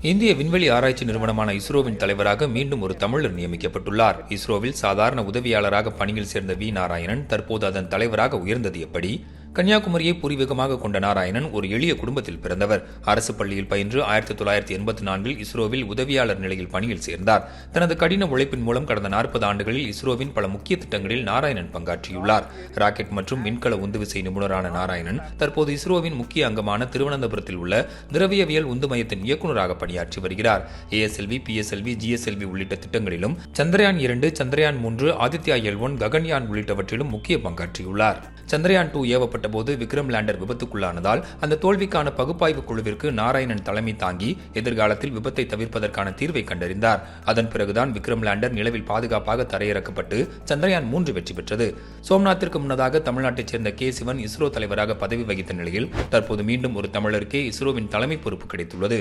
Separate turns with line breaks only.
இந்திய விண்வெளி ஆராய்ச்சி நிறுவனமான இஸ்ரோவின் தலைவராக மீண்டும் ஒரு தமிழர் நியமிக்கப்பட்டுள்ளார். இஸ்ரோவில் சாதாரண உதவியாளராக பணியில் சேர்ந்த வி. நாராயணன் தற்போது அதன் தலைவராக உயர்ந்தது எப்படி? கன்னியாகுமரியை பூர்வீகமாக கொண்ட நாராயணன் ஒரு எளிய குடும்பத்தில் பிறந்தவர். அரசு பள்ளியில் பயின்று 1984 இஸ்ரோவில் உதவியாளர் நிலையில் பணியில் சேர்ந்தார். தனது கடின உழைப்பின் மூலம் கடந்த 40 ஆண்டுகளில் இஸ்ரோவின் பல முக்கிய திட்டங்களில் நாராயணன் பங்காற்றியுள்ளார். ராக்கெட் மற்றும் விண்கல உந்துவிசை நிபுணரான நாராயணன் தற்போது இஸ்ரோவின் முக்கிய அங்கமான திருவனந்தபுரத்தில் உள்ள திரவியவியல் உந்து மையத்தின் இயக்குநராக பணியாற்றி வருகிறார். ASLV, PSLV, GSLV உள்ளிட்ட திட்டங்களிலும் சந்திரயான் 2, சந்திரயான் 3, ஆதித்யா L1, ககன்யான் உள்ளிட்டவற்றிலும் முக்கிய பங்காற்றியுள்ளார். சந்திரயான் 2 ஏவப்பட்ட போது விக்ரம் லேண்டர் விபத்துக்குள்ளானதால் அந்த தோல்விக்கான பகுப்பாய்வு குழுவிற்கு நாராயணன் தலைமை தாங்கி எதிர்காலத்தில் விபத்தை தவிர்ப்பதற்கான தீர்வை கண்டறிந்தார். அதன் பிறகுதான் விக்ரம் லேண்டர் நிலவில் பாதுகாப்பாக தரையிறக்கப்பட்டு சந்திரயான் 3 வெற்றி பெற்றது. சோம்நாத்திற்கு முன்னதாக தமிழ்நாட்டைச் சேர்ந்த K. சிவன் இஸ்ரோ தலைவராக பதவி வகித்த நிலையில் தற்போது மீண்டும் ஒரு தமிழருக்கே இஸ்ரோவின் தலைமை பொறுப்பு கிடைத்துள்ளது.